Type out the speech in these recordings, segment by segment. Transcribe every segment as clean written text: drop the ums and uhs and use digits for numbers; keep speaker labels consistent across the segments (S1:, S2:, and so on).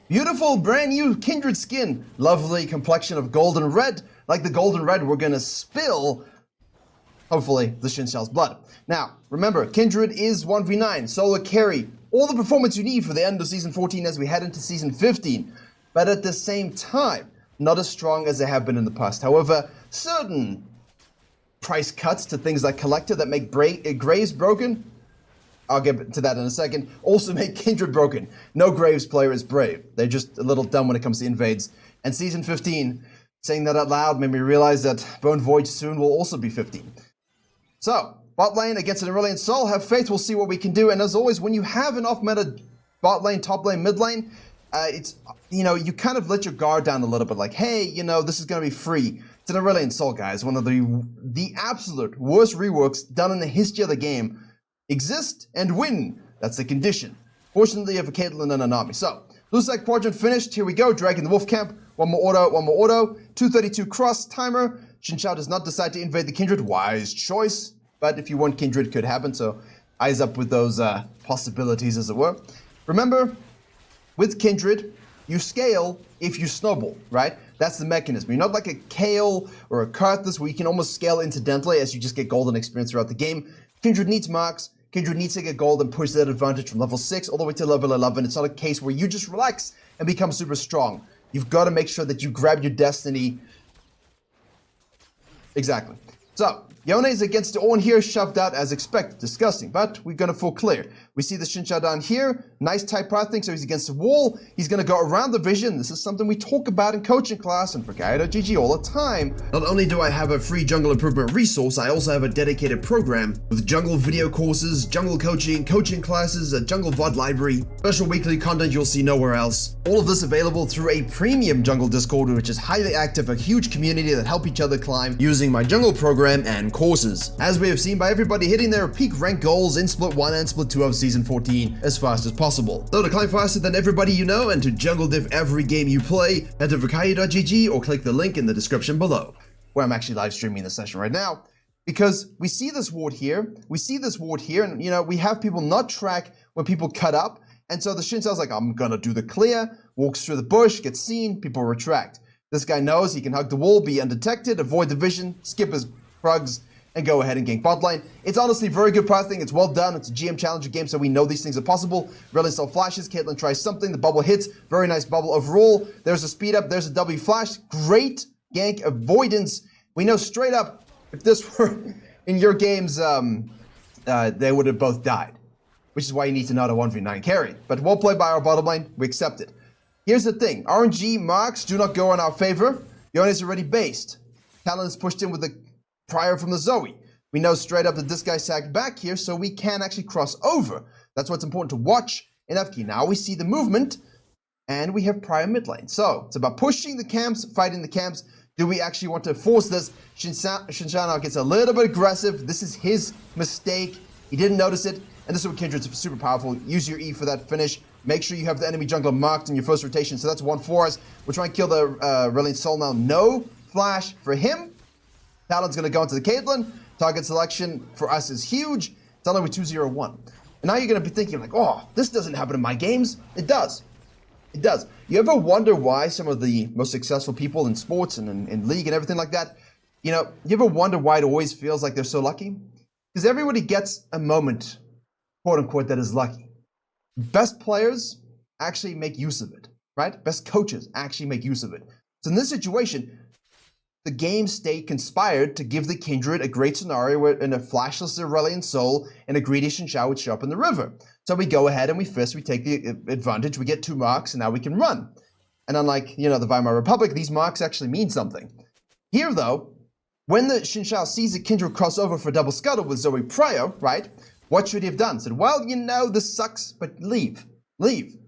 S1: Beautiful, brand new Kindred skin. Lovely complexion of golden red. Like the golden red, we're gonna spill, hopefully, the Xinxiao's blood. Now, remember, Kindred is 1v9, solo carry. All the performance you need for the end of Season 14 as we head into Season 15. But at the same time, not as strong as they have been in the past. However, certain price cuts to things like Collector that make Graves broken, I'll get to that in a second, also make Kindred broken. No Graves player is brave. They're just a little dumb when it comes to invades. And Season 15, saying that out loud made me realize that Bone Void soon will also be 15. So, bot lane against an Aurelion Sol, have faith, we'll see what we can do. And as always, when you have an off-meta bot lane, top lane, mid lane, it's, you kind of let your guard down a little bit, like, hey, this is going to be free. It's an Aurelion Sol, guys, one of the absolute worst reworks done in the history of the game. Exist and win. That's the condition. Fortunately, you have a Caitlyn and an army. So, blue side quadrant finished. Here we go. Dragging the wolf camp. One more auto, 232 cross timer. Xinxiao does not decide to invade the Kindred. Wise choice. But if you want, Kindred could happen. So, eyes up with those possibilities, as it were. Remember, with Kindred, you scale if you snowball, right? That's the mechanism. You're not like a Kayle or a Karthus where you can almost scale incidentally as you just get golden experience throughout the game. Kindred needs marks. Kindred needs to get gold and push that advantage from level 6 all the way to level 11. It's not a case where you just relax and become super strong. You've got to make sure that you grab your destiny. Exactly. So, Yone is against the Ornn here, shoved out as expected. Disgusting, but we're going to full clear. We see the Xinxiao down here. Nice tight pathing, so he's against the wall. He's going to go around the vision. This is something we talk about in coaching class and Virkayu.gg all the time. Not only do I have a free jungle improvement resource, I also have a dedicated program with jungle video courses, jungle coaching, coaching classes, a jungle VOD library, special weekly content you'll see nowhere else. All of this available through a premium jungle Discord, which is highly active, a huge community that help each other climb using my jungle program and courses. As we have seen by everybody hitting their peak rank goals in Split 1 and Split 2 of Season 14 as fast as possible. So to climb faster than everybody you know and to jungle diff every game you play, head to Virkayu.gg or click the link in the description below, where I'm actually live streaming the session right now. Because we see this ward here, and we have people not track when people cut up, and so the Xinxiao's like, I'm gonna do the clear, walks through the bush, gets seen, people retract. This guy knows he can hug the wall, be undetected, avoid the vision, skip his prugs, and go ahead and gank bot lane. It's honestly very good pathing. It's well done. It's a GM Challenger game, so we know these things are possible. Aurelion Sol flashes. Caitlyn tries something. The bubble hits. Very nice bubble overall. There's a speed up. There's a W flash. Great gank avoidance. We know straight up, if this were in your games, they would have both died, which is why you need to know the 1v9 carry. But well played by our bottom lane. We accept it. Here's the thing. RNG marks do not go in our favor. Yone is already based. Talon is pushed in with the prior from the Zoe. We know straight up that this guy sagged back here, so we can actually cross over. That's what's important to watch in FK. Now we see the movement, and we have prior mid lane. So it's about pushing the camps, fighting the camps. Do we actually want to force this? Xinxiao now gets a little bit aggressive. This is his mistake. He didn't notice it, and this is what Kindred's super powerful. Use your E for that finish. Make sure you have the enemy jungler marked in your first rotation. So that's 1 for us. We're trying to kill the Aurelion Sol now. No flash for him. Talon's going to go into the Caitlyn. Target selection for us is huge. It's only with 2-0-1. And now you're going to be thinking like, oh, this doesn't happen in my games. It does. It does. You ever wonder why some of the most successful people in sports and in league and everything like that, you ever wonder why it always feels like they're so lucky? Because everybody gets a moment, quote unquote, that is lucky. Best players actually make use of it, right? Best coaches actually make use of it. So in this situation, the game state conspired to give the Kindred a great scenario where in a flashless Aurelion Sol and a greedy Xinxiao would show up in the river. So we go ahead and we take the advantage, we get 2 marks, and now we can run. And unlike, the Weimar Republic, these marks actually mean something. Here, though, when the Xinxiao sees the Kindred cross over for double scuttle with Zoe prior, right, what should he have done? Said, well, this sucks, but leave. Leave.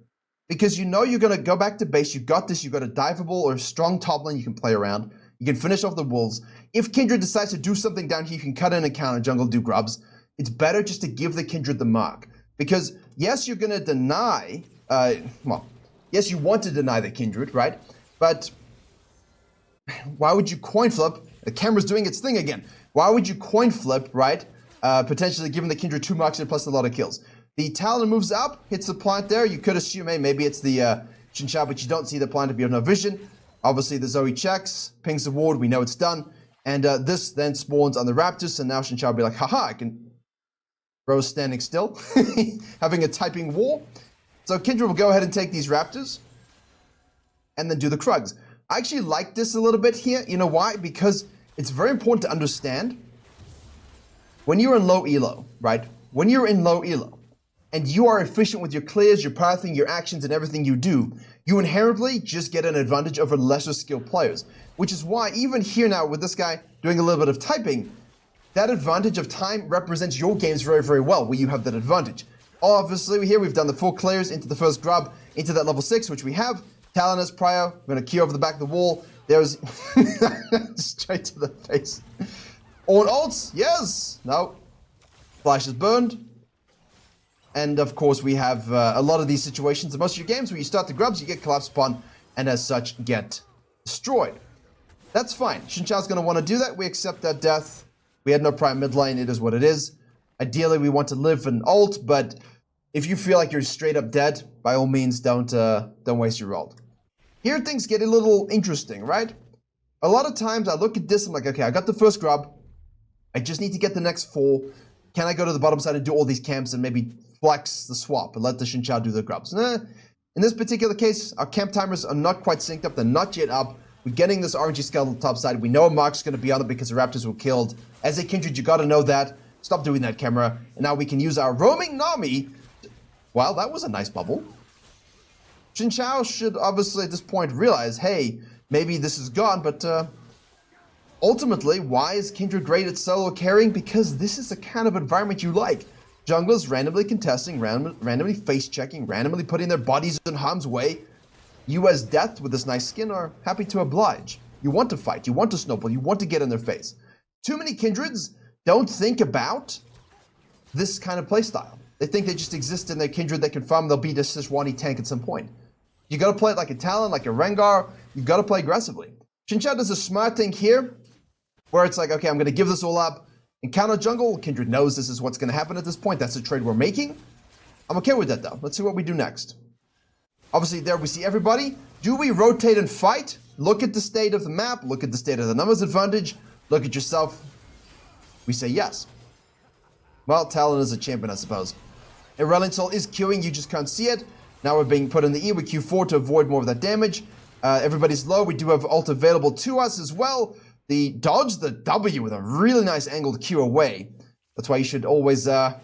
S1: Because you're going to go back to base, you got this, you got a diveable or a strong top lane you can play around. You can finish off the wolves. If Kindred decides to do something down here, you can cut in and counter jungle, do grubs. It's better just to give the Kindred the mark. Because, yes, you're going to deny, yes, you want to deny the Kindred, right? But why would you coin flip? The camera's doing its thing again. Why would you coin flip, right? Potentially giving the Kindred 2 marks and plus a lot of kills. The Talon moves up, hits the plant there. You could assume, hey, maybe it's the Xinqiao, but you don't see the Planted Beyond No Vision. Obviously, the Zoe checks, pings the ward, we know it's done. And this then spawns on the Raptors, and now Xinqiao will be like, haha, I can... Rose standing still, having a typing war. So Kindred will go ahead and take these Raptors, and then do the Krugs. I actually like this a little bit here. You know why? Because it's very important to understand when you're in low elo, right? When you're in low elo, and you are efficient with your clears, your pathing, your actions, and everything you do, you inherently just get an advantage over lesser skilled players. Which is why even here now with this guy doing a little bit of typing, that advantage of time represents your games very, very well, where you have that advantage. Obviously, here we've done the full clears into the first grub, into that level 6, which we have. Talon as prior. We're going to key over the back of the wall. There's straight to the face. On ults, yes. No. Flash is burned. And of course, we have a lot of these situations in most of your games where you start the grubs, you get collapsed upon, and as such, get destroyed. That's fine. Xinqiao's going to want to do that. We accept that death. We had no prior mid lane. It is what it is. Ideally, we want to live and ult, but if you feel like you're straight up dead, by all means, don't waste your ult. Here things get a little interesting, right? A lot of times I look at this, I'm like, okay, I got the first grub. I just need to get the next 4. Can I go to the bottom side and do all these camps and maybe flex the swap and let the Xinqiao do the grubs? Nah. In this particular case, our camp timers are not quite synced up. They're not yet up. We're getting this RNG skeletal top side. We know a Mark's going to be on it because the Raptors were killed. As a Kindred, you got to know that. Stop doing that, camera. And now we can use our roaming Nami. Wow, that was a nice bubble. Xinqiao should obviously at this point realize, hey, maybe this is gone, but ultimately, why is Kindred great at solo carrying? Because this is the kind of environment you like. Junglers randomly contesting, randomly face-checking, randomly putting their bodies in harm's way. You as Death with this nice skin are happy to oblige. You want to fight, you want to snowball, you want to get in their face. Too many Kindreds don't think about this kind of playstyle. They think they just exist in their Kindred, they can farm, they'll beat a Sejuani tank at some point. You gotta play it like a Talon, like a Rengar, you gotta play aggressively. Xinqiao does a smart thing here, where it's like, okay, I'm gonna give this all up. In counter jungle, Kindred knows this is what's gonna happen at this point, that's the trade we're making. I'm okay with that though, let's see what we do next. Obviously there we see everybody. Do we rotate and fight? Look at the state of the map, look at the state of the numbers advantage, look at yourself. We say yes. Well, Talon is a champion, I suppose. Ireland Soul is queuing, you just can't see it. Now we're being put in the E with Q4 to avoid more of that damage. Everybody's low. We do have ult available to us as well. The dodge the W with a really nice angle to Q away. That's why you should always, head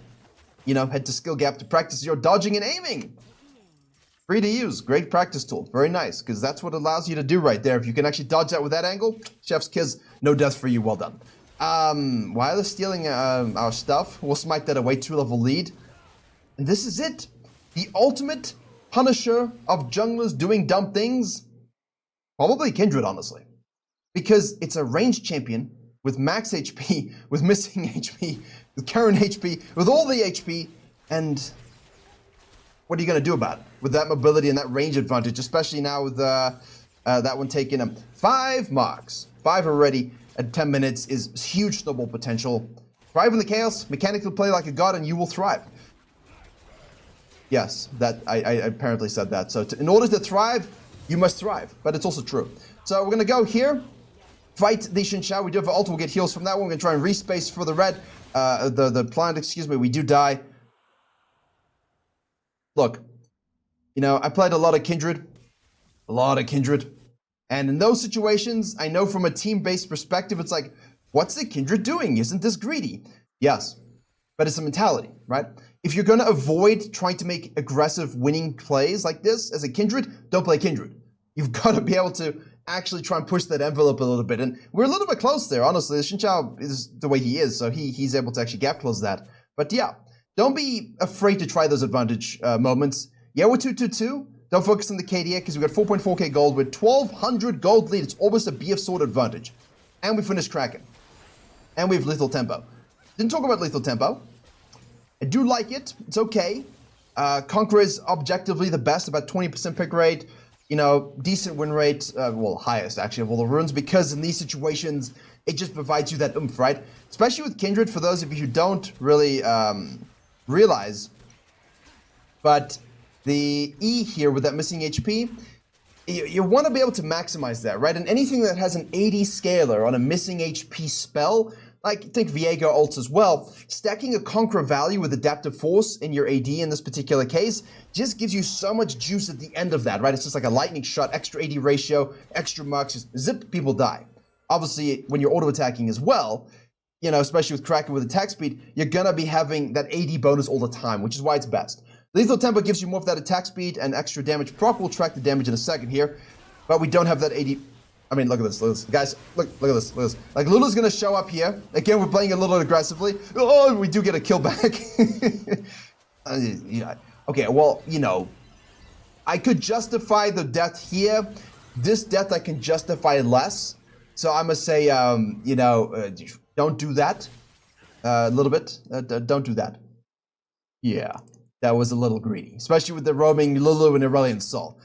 S1: to Skill Gap to practice your dodging and aiming. Free to use. Great practice tool. Very nice, because that's what it allows you to do right there. If you can actually dodge that with that angle, chef's kiss, no death for you. Well done. Why are they stealing our stuff? We'll smite that away. 2-level lead. And this is it. The ultimate punisher of junglers doing dumb things? Probably Kindred, honestly. Because it's a ranged champion with max HP, with missing HP, with current HP, with all the HP, and what are you going to do about it? With that mobility and that range advantage, especially now with that one taking 5 marks. 5 already at 10 minutes is huge snowball potential. Thrive in the chaos, mechanically play like a god, and you will thrive. Yes, that I apparently said that. So in order to thrive, you must thrive. But it's also true. So we're going to go here, fight the Xinqiao. We do have an ult. We'll get heals from that one. We're going to try and respace for the red. The plant, excuse me. We do die. Look, I played a lot of Kindred. And in those situations, I know from a team-based perspective, it's like, what's the Kindred doing? Isn't this greedy? Yes, but it's a mentality, right? If you're going to avoid trying to make aggressive winning plays like this as a Kindred, don't play Kindred. You've got to be able to actually try and push that envelope a little bit. And we're a little bit close there, honestly. Xinqiao is the way he is, so he's able to actually gap close that. But yeah, don't be afraid to try those advantage moments. Yeah, we're 2-2-2. Don't focus on the KDA because we've got 4.4k gold with 1,200 gold lead. It's almost a BF sword advantage. And we finished Kraken. And we have lethal tempo. Didn't talk about lethal tempo. I do like it. It's okay. Conqueror is objectively the best, about 20% pick rate. Decent win rate. Well, highest actually of all the runes, because in these situations, it just provides you that oomph, right? Especially with Kindred, for those of you who don't really realize. But The E here with that missing HP, you want to be able to maximize that, right? And anything that has an 80 scaler on a missing HP spell, like think Viego ults as well, stacking a Conqueror value with Adaptive Force in your AD in this particular case just gives you so much juice at the end of that, right? It's just like a lightning shot, extra AD ratio, extra marks, just zip, people die. Obviously, when you're auto-attacking as well, you know, especially with Kraken with attack speed, you're gonna be having that AD bonus all the time, which is why it's best. Lethal Tempo gives you more of that attack speed and extra damage proc. We'll track the damage in a second here, but we don't have that AD. I mean, look at this, guys. Look at this. Like Lulu's gonna show up here again. We're playing a little aggressively. Oh, we do get a kill back. Yeah. Okay, well, you know, I could justify the death here. This death I can justify less. So I'm gonna say, you know, don't do that. A little bit. Don't do that. Yeah, that was a little greedy, especially with the roaming Lulu and Aurelion Sol.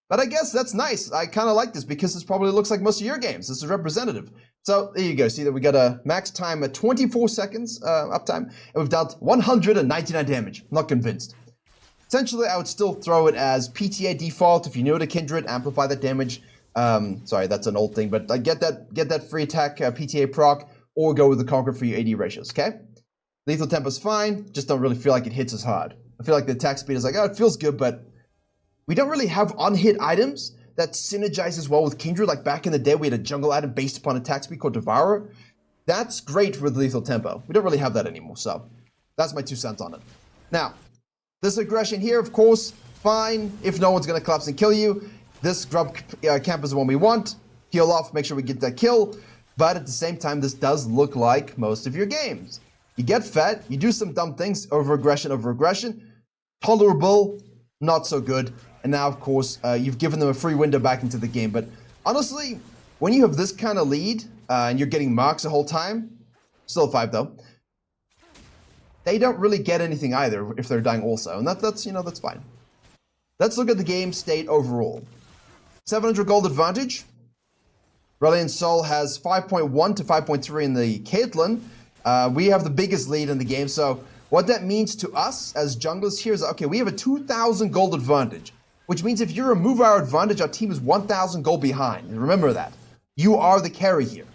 S1: But I guess that's nice. I kind of like this because this probably looks like most of your games. This is representative. So there you go. See that we got a max time at 24 seconds uptime, and we've dealt 199 damage. Not convinced. Essentially, I would still throw it as PTA default. If you're new to Kindred, amplify that damage. Sorry, that's an old thing, but get that free attack PTA proc, or go with the Conqueror for your AD ratios. Okay. Lethal Tempo's fine. Just don't really feel like it hits as hard. I feel like the attack speed is like, oh, it feels good, but we don't really have on-hit items that synergizes well with Kindred. Like back in the day, we had a jungle item based upon attack speed called Devourer. That's great for the Lethal Tempo. We don't really have that anymore, so that's my 2 cents on it. Now, this aggression here, of course, fine. If no one's going to collapse and kill you, this grub camp is the one we want. Heal off, make sure we get that kill. But at the same time, this does look like most of your games. You get fed, you do some dumb things, over aggression. Tolerable, not so good. And now, of course, you've given them a free window back into the game. But honestly, when you have this kind of lead and you're getting marks the whole time, still 5 though, they don't really get anything either if they're dying also. And that's you know, that's fine. Let's look at the game state overall. 700 gold advantage. Aurelion Sol has 5.1 to 5.3 in the Caitlyn. We have the biggest lead in the game. So what that means to us as junglers here is, okay, we have a 2,000 gold advantage. Which means if you remove our advantage, our team is 1,000 gold behind. And remember that. You are the carry here.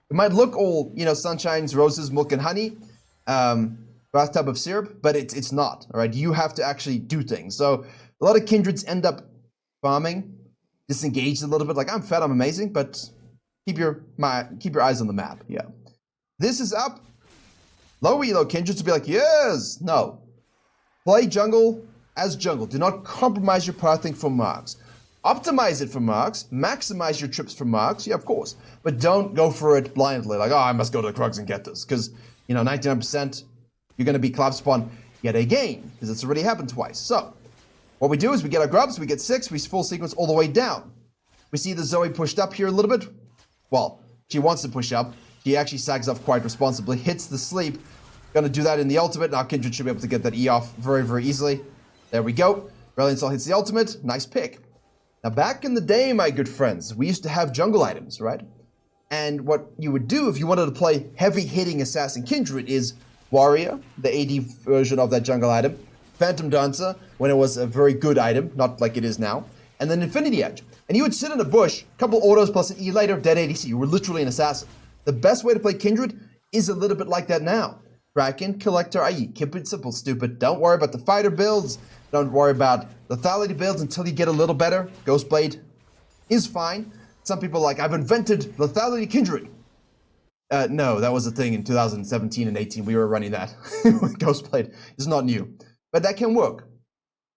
S1: It might look all, you know, sunshines, roses, milk, and honey, bathtub of syrup, but it's not, all right? You have to actually do things. So a lot of Kindreds end up farming, disengaged a little bit, like, I'm fed, I'm amazing, but keep your eyes on the map, yeah. This is up. Low elo Kindreds to be like, yes, no. Play jungle as jungle. Do not compromise your pathing for marks. Optimize it for marks. Maximize your trips for marks. Yeah, of course. But don't go for it blindly. Like, oh, I must go to the Krugs and get this. Because, you know, 99%, you're going to be collapse spawn yet again. Because it's already happened twice. So, what we do is we get our grubs. We get 6. We full sequence all the way down. We see the Zoe pushed up here a little bit. Well, she wants to push up. She actually sags off quite responsibly. Hits the sleep. Going to do that in the ultimate. Now Kindred should be able to get that E off very, very easily. There we go. Aurelion Sol hits the ultimate. Nice pick. Now, back in the day, my good friends, we used to have jungle items, right? And what you would do if you wanted to play heavy-hitting Assassin Kindred is Warrior, the AD version of that jungle item, Phantom Dancer, when it was a very good item, not like it is now, and then Infinity Edge. And you would sit in a bush, couple autos plus an E later, dead ADC. You were literally an assassin. The best way to play Kindred is a little bit like that now. Kraken, Collector, IE. Keep it simple, stupid. Don't worry about the fighter builds. Don't worry about lethality builds until you get a little better. Ghostblade is fine. Some people are like, I've invented lethality Kindred. No, that was a thing in 2017 and 18. We were running that. Ghostblade is not new. But that can work.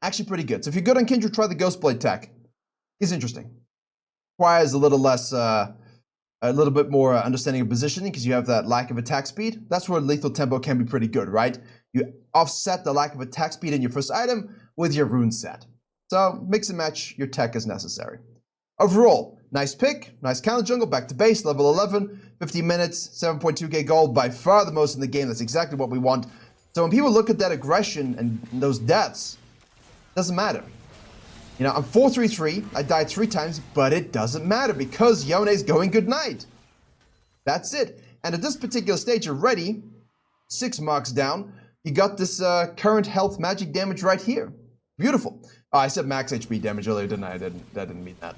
S1: Actually pretty good. So if you're good on Kindred, try the Ghostblade tech. It's interesting. Requires a little less, a little bit more understanding of positioning because you have that lack of attack speed. That's where Lethal Tempo can be pretty good, right? You offset the lack of attack speed in your first item with your rune set. So mix and match your tech as necessary. Overall, nice pick, nice counter jungle, back to base, level 11, 50 minutes, 7.2k gold, by far the most in the game. That's exactly what we want. So when people look at that aggression and those deaths, it doesn't matter. You know, I'm 4-3-3, I died 3 times, but it doesn't matter because Yone's going good night. That's it. And at this particular stage already, 6 marks down, you got this current health magic damage right here. Beautiful. Oh, I said max HP damage earlier, didn't I? That didn't mean that.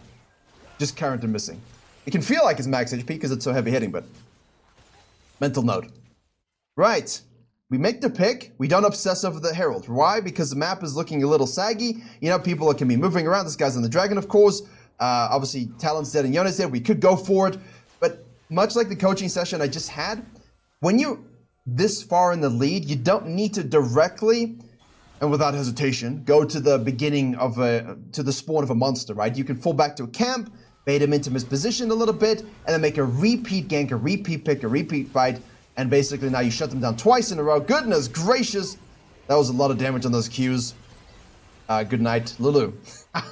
S1: Just current and missing. It can feel like it's max HP because it's so heavy hitting, but mental note. Right. We make the pick. We don't obsess over the Herald. Why? Because the map is looking a little saggy. You know, people can be moving around. This guy's on the Dragon, of course. Obviously, Talon's dead and Yona's dead. We could go for it. But much like the coaching session I just had, when you're this far in the lead, you don't need to directly and without hesitation go to the beginning of to the spawn of a monster, right? You can fall back to a camp, bait him into misposition a little bit, and then make a repeat gank, a repeat pick, a repeat fight, and basically now you shut them down twice in a row. Goodness gracious, that was a lot of damage on those Qs. Good night, Lulu.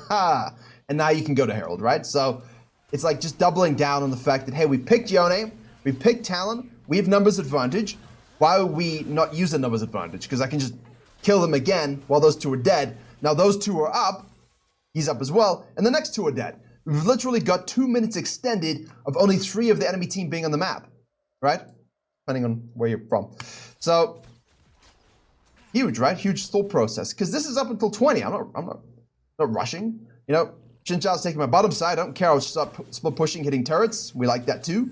S1: And now you can go to Herald, right? So it's like just doubling down on the fact that, hey, we picked Yone, we picked Talon, we have numbers advantage. Why would we not use the numbers advantage? Because I can just kill them again while those two are dead. Now those two are up, he's up as well, and the next two are dead. We've literally got 2 minutes extended of only 3 of the enemy team being on the map, right? Depending on where you're from. So, huge, right? Huge thought process. Because this is up until 20. I'm not rushing. You know, Xin Zhao's taking my bottom side. I don't care. I'll start split pushing, hitting turrets. We like that too.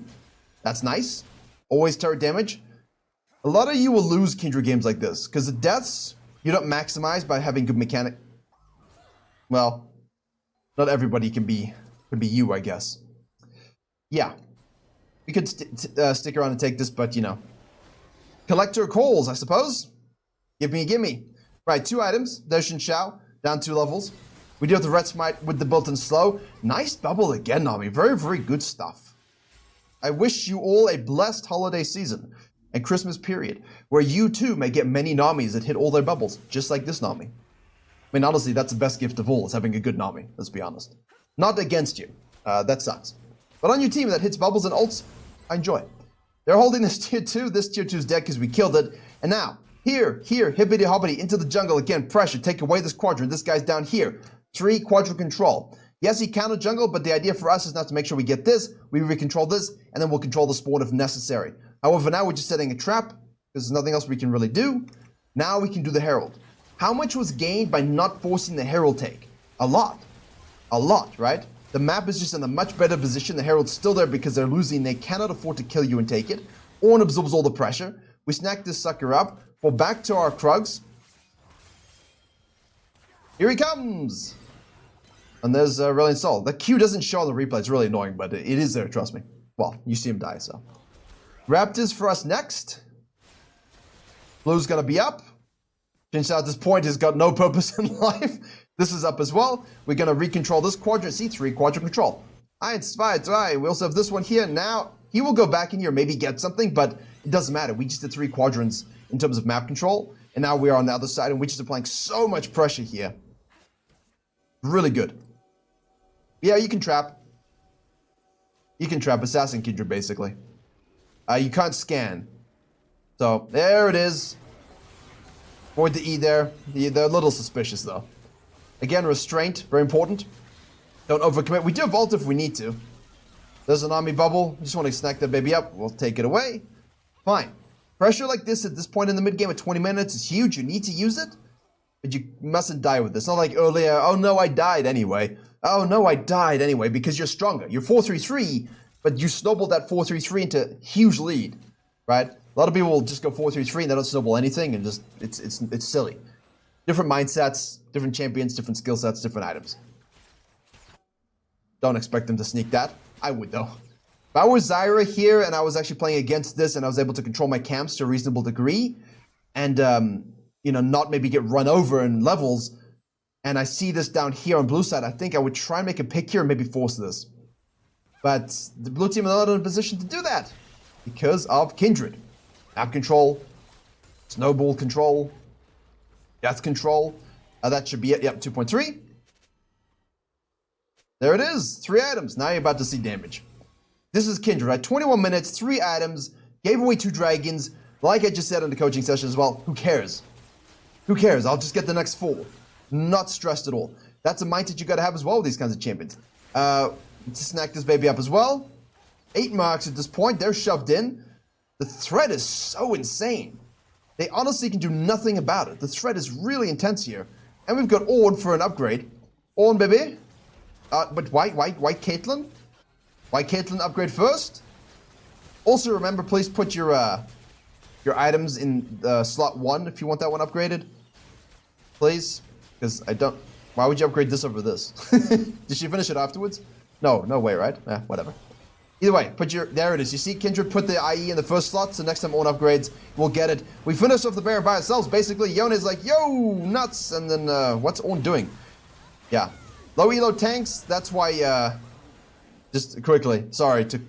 S1: That's nice. Always turret damage. A lot of you will lose Kindred games like this. Because the deaths, you don't maximize by having good mechanic. Well, not everybody can be you, I guess. Yeah. We could stick around and take this, but, you know. Collector calls, I suppose. Give me a gimme. Right, 2 items. There's Xin Zhao, down 2 levels. We deal with the Red Smite with the built-in slow. Nice bubble again, Nami. Very, very good stuff. I wish you all a blessed holiday season and Christmas period, where you too may get many Namis that hit all their bubbles, just like this Nami. I mean, honestly, that's the best gift of all, is having a good Nami, let's be honest. Not against you. That sucks. But on your team that hits bubbles and ults, I enjoy it. They're holding this tier 2. This tier 2 is dead because we killed it. And now, here, hibbity hobbity, into the jungle again. Pressure, take away this quadrant. This guy's down here. 3, quadrant control. Yes, he countered jungle, but the idea for us is not to make sure we get this. We recontrol this, and then we'll control the spawn if necessary. However, now we're just setting a trap, because there's nothing else we can really do. Now we can do the Herald. How much was gained by not forcing the Herald take? A lot. A lot, right? The map is just in a much better position. The Herald's still there because they're losing. They cannot afford to kill you and take it. Ornn absorbs all the pressure. We snack this sucker up. Fall back to our Krugs. Here he comes! And there's Reliant Soul. The Q doesn't show on the replay. It's really annoying, but it is there, trust me. Well, you see him die, so. Raptors for us next. Blue's gonna be up. Xin Zhao at this point has got no purpose in life. This is up as well. We're gonna recontrol this quadrant. See, 3 quadrant control. 1, 2, 3. We also have this one here. Now, he will go back in here, maybe get something, but it doesn't matter. We just did 3 quadrants in terms of map control, and now we are on the other side, and we're just applying so much pressure here. Really good. Yeah, you can trap. You can trap Assassin Kindred, basically. You can't scan. So, there it is. Avoid the E there. They're a little suspicious, though. Again, restraint, very important. Don't overcommit. We do vault if we need to. There's an army bubble. Just want to snack that baby up. We'll take it away. Fine. Pressure like this at this point in the mid-game at 20 minutes is huge. You need to use it. But you mustn't die with this. Not like earlier, oh no, I died anyway. Oh no, I died anyway, because you're stronger. You're 4-3-3, but you snowballed that 4-3-3 into huge lead, right? A lot of people will just go 4-3-3 and they don't snowball anything, and just it's silly. Different mindsets, different champions, different skill sets, different items. Don't expect them to sneak that. I would though. If I was Zyra here and I was actually playing against this and I was able to control my camps to a reasonable degree, and you know, not maybe get run over in levels, and I see this down here on blue side, I think I would try and make a pick here and maybe force this. But the blue team is not in a position to do that because of Kindred. Map control, snowball control, death control. That should be it. Yep, 2.3. There it is. 3 items. Now you're about to see damage. This is Kindred, right? 21 minutes, 3 items, gave away 2 dragons. Like I just said in the coaching session as well, who cares? Who cares? I'll just get the next 4. Not stressed at all. That's a mindset you gotta have as well with these kinds of champions. Snack this baby up as well. 8 marks at this point. They're shoved in. The threat is so insane. They honestly can do nothing about it. The threat is really intense here. And we've got Ornn for an upgrade. Ornn, baby. But why Caitlyn? Why Caitlyn upgrade first? Also remember, please put your items in slot 1 if you want that one upgraded. Please. Because I don't... Why would you upgrade this over this? Did she finish it afterwards? No way, right? Whatever. Either way, there it is. You see, Kindred put the IE in the first slot, so next time Ornn upgrades, we'll get it. We finished off the Baron by ourselves. Basically, Yone's like, yo, nuts! And then, what's Ornn doing? Yeah. Low elo tanks, that's why, just quickly, sorry to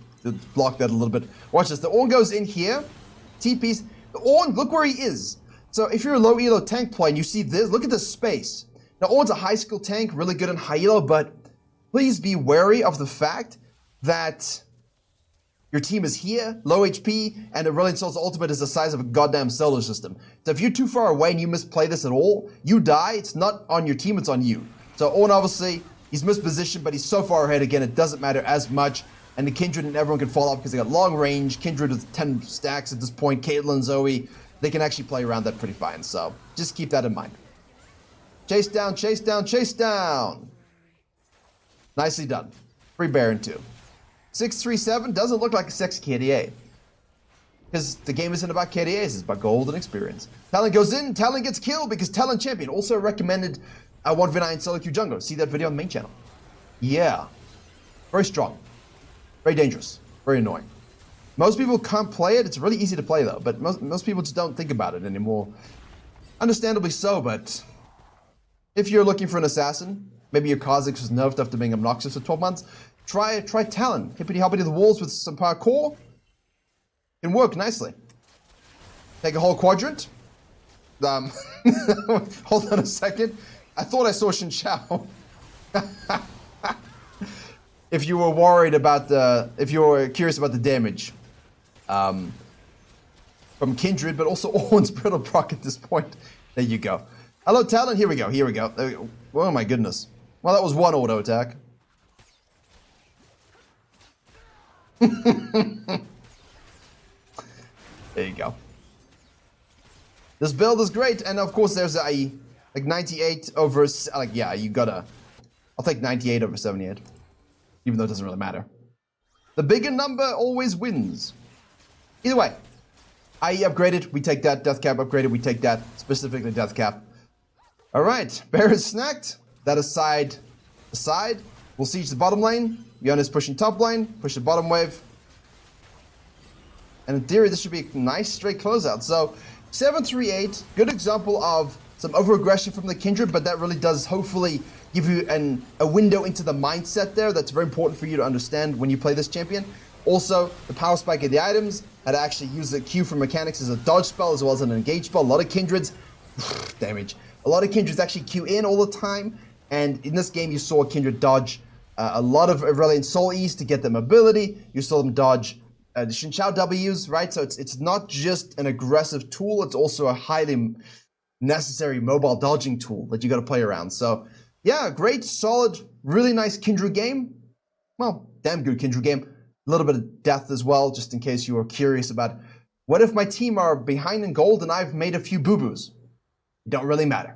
S1: block that a little bit. Watch this, the Ornn goes in here, TPs. The Ornn, look where he is. So if you're a low elo tank player and you see this, look at this space. Now, Ornn's a high skill tank, really good in high elo, but please be wary of the fact that your team is here, low HP, and a Brilliant Soul's ultimate is the size of a goddamn solar system. So if you're too far away and you misplay this at all, you die. It's not on your team, it's on you. So Ornn, obviously, he's mispositioned, but he's so far ahead, again, it doesn't matter as much. And the Kindred and everyone can fall off because they got long range. Kindred with 10 stacks at this point, Caitlyn, Zoe, they can actually play around that pretty fine. So just keep that in mind. Chase down, chase down, chase down. Nicely done. Free Baron 2. 637 doesn't look like a sexy KDA. Because the game isn't about KDAs, it's about gold and experience. Talon goes in, Talon gets killed because Talon champion. Also recommended 1v9 solo queue jungle. See that video on the main channel. Yeah. Very strong. Very dangerous. Very annoying. Most people can't play it. It's really easy to play though, but most people just don't think about it anymore. Understandably so, but if you're looking for an assassin, maybe your Kha'Zix was nerfed after being obnoxious for 12 months, try Talon. Hippity hoppity the walls with some parkour. Can work nicely. Take a whole quadrant. Hold on a second. I thought I saw Xin Chao. If you were worried about if you were curious about the damage from Kindred, but also Ornn's brittle proc at this point. There you go. Hello, Talon. Here we go. Here we go. Oh my goodness. Well, that was one auto attack. There you go. This build is great, and of course there's a like 98 over like yeah, you gotta. I'll take 98 over 78, even though it doesn't really matter. The bigger number always wins. Either way, IE upgraded, we take that. Death cap upgraded, we take that. Specifically death cap. All right, Baron snacked. That aside, we'll siege the bottom lane. Yone's pushing top lane, push the bottom wave. And in theory, this should be a nice straight closeout. So 7-3-8, good example of some over-aggression from the Kindred, but that really does hopefully give you a window into the mindset there. That's very important for you to understand when you play this champion. Also, the power spike of the items, how to actually use the Q for mechanics as a dodge spell as well as an engage spell. A lot of Kindreds, damage. A lot of Kindreds actually Q in all the time. And in this game, you saw Kindred dodge a lot of Aurelian Soul E's to get them ability. You saw them dodge the Xin Chao W's, right? So it's not just an aggressive tool, it's also a highly necessary mobile dodging tool that you got to play around. So yeah, great, solid, really nice Kindred game. Well, damn good Kindred game. A little bit of death as well, just in case you were curious about what if my team are behind in gold and I've made a few boo-boos. It don't really matter.